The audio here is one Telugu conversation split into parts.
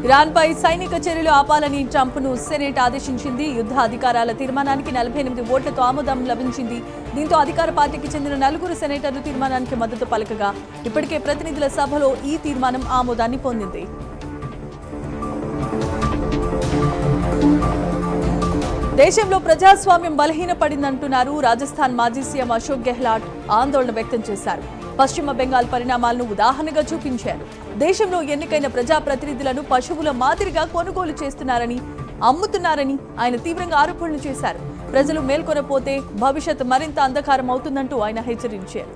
ఇరాన్పై సైనిక చర్యలు ఆపాలని ట్రంప్ను సెనెట్ ఆదేశించింది. యుద్ధ అధికారాల తీర్మానానికి 48 ఓట్లతో ఆమోదం లభించింది. దీంతో అధికార పార్టీకి చెందిన 4 సెనేటర్లు తీర్మానానికి మద్దతు పలకగా ఇప్పటికే ప్రతినిధుల సభలో ఈ తీర్మానం ఆమోదాన్ని పొందింది. దేశంలో ప్రజాస్వామ్యం బలహీనపడిందంటున్నారు. రాజస్థాన్ మాజీ సీఎం అశోక్ గెహ్లాట్ ఆందోళన వ్యక్తం చేశారు. పశ్చిమ బెంగాల్ పరిణామాలను ఉదాహరణగా చూపించారు. దేశంలో ఎన్నికైన ప్రజాప్రతినిధులను పశువుల మాదిరిగా కొనుగోలు చేస్తున్నారని, అమ్ముతున్నారని ఆయన తీవ్రంగా ఆరోపణలు చేశారు. ప్రజలు మేల్కొనపోతే భవిష్యత్ మరింత అంధకారం అవుతుందంటూ ఆయన హెచ్చరించారు.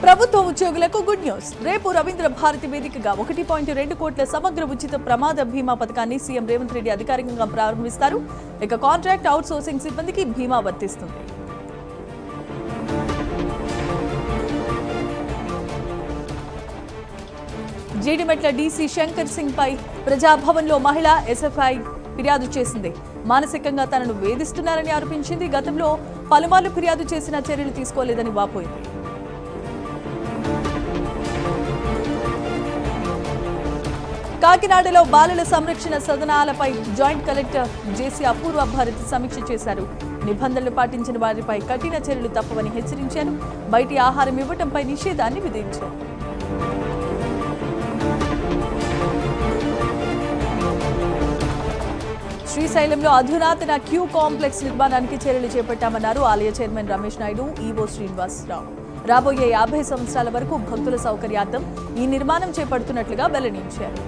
ప్రభుత్వ ఉద్యోగులకు గుడ్ న్యూస్. రేపు రవీంద్ర భారతి వేదికగా 1.2 కోట్ల సమగ్ర ఉచిత ప్రమాద బీమా పథకాన్ని సీఎం రేవంత్ రెడ్డి అధికారికంగా ప్రారంభిస్తారు. ఇక కాంట్రాక్ట్ అవుట్ సోర్సింగ్ సిబ్బందికి బీమా వర్తిస్తుంది. జీడిమెట్ల డీసీ శంకర్ సింగ్ పై ప్రజాభవన్లో మహిళ ఎస్ఎఫ్ఐ ఫిర్యాదు చేసింది. మానసికంగా తనను వేధిస్తున్నారని ఆరోపించింది. గతంలో పలుమార్లు ఫిర్యాదు చేసిన చర్యలు తీసుకోలేదని వాపోయింది. కాకినాడలో బాలల సంరక్షణ సదనాలపై జాయింట్ కలెక్టర్ జేసీ అపూర్వ భారతి సమీక్ష చేశారు. నిబంధనలు పాటించిన వారిపై కఠిన చర్యలు తప్పవని హెచ్చరించారు. బయటి ఆహారం ఇవ్వడంపై నిషేధాన్ని విధించారు. శ్రీశైలంలో అధునాతన క్యూ కాంప్లెక్స్ నిర్మాణానికి చర్యలు చేపట్టామన్నారు ఆలయ చైర్మన్ రమేష్ నాయుడు, ఈవో శ్రీనివాసరావు. రాబోయే 50 సంవత్సరాల వరకు భక్తుల సౌకర్యార్థం ఈ నిర్మాణం చేపడుతున్నట్లుగా వెల్లడించారు.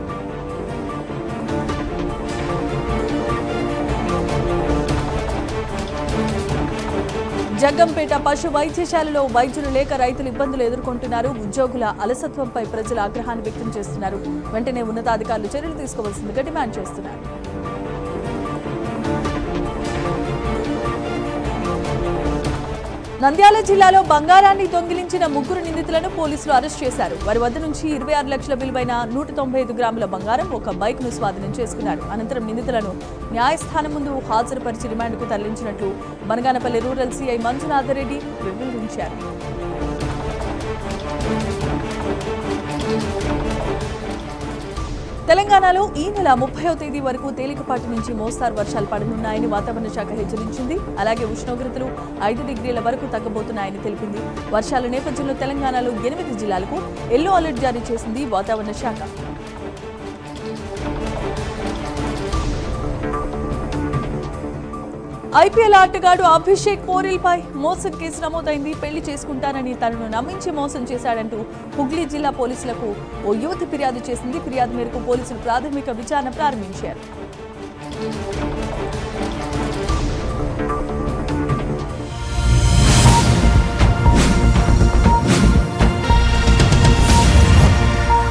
జగ్గంపేట పశు వైద్యశాలలో వైద్యులు లేక రైతులు ఇబ్బందులు ఎదుర్కొంటున్నారు. ఉద్యోగుల అలసత్వంపై ప్రజలు ఆగ్రహాన్ని వ్యక్తం చేస్తున్నారు. వెంటనే ఉన్నతాధికారులు చర్యలు తీసుకోవాల్సిందిగా డిమాండ్ చేస్తున్నారు. నంద్యాల జిల్లాలో బంగారాన్ని దొంగిలించిన 3 నిందితులను పోలీసులు అరెస్ట్ చేశారు. వారి వద్ద నుంచి 26 లక్షల విలువైన 195 గ్రాముల బంగారం, ఒక బైక్ ను స్వాధీనం చేసుకున్నారు. అనంతరం నిందితులను న్యాయస్థానం ముందు హాజరుపరిచి రిమాండ్కు తరలించినట్లు బనగానపల్లి రూరల్ సీఐ మంజునాథ్ రెడ్డి వివరించారు. తెలంగాణలో ఈ నెల 30వ తేదీ వరకు తేలికపాటి నుంచి మోస్తారు వర్షాలు పడనున్నాయని వాతావరణ శాఖ హెచ్చరించింది. అలాగే ఉష్ణోగ్రతలు 5 డిగ్రీల వరకు తగ్గబోతున్నాయని తెలిపింది. వర్షాల నేపథ్యంలో తెలంగాణలో 8 జిల్లాలకు ఎల్లో అలర్ట్ జారీ చేసింది వాతావరణ శాఖ. ఐపీఎల్ ఆటగాడు అభిషేక్ పోరెల్ పై మోసం కేసు నమోదైంది. పెళ్లి చేసుకుంటానని తనను నమ్మించి మోసం చేశాడంటూ హుగ్లీ జిల్లా పోలీసులకు ఓ యువతి ఫిర్యాదు చేసింది. ఫిర్యాదు మేరకు పోలీసులు ప్రాథమిక విచారణ ప్రారంభించారు.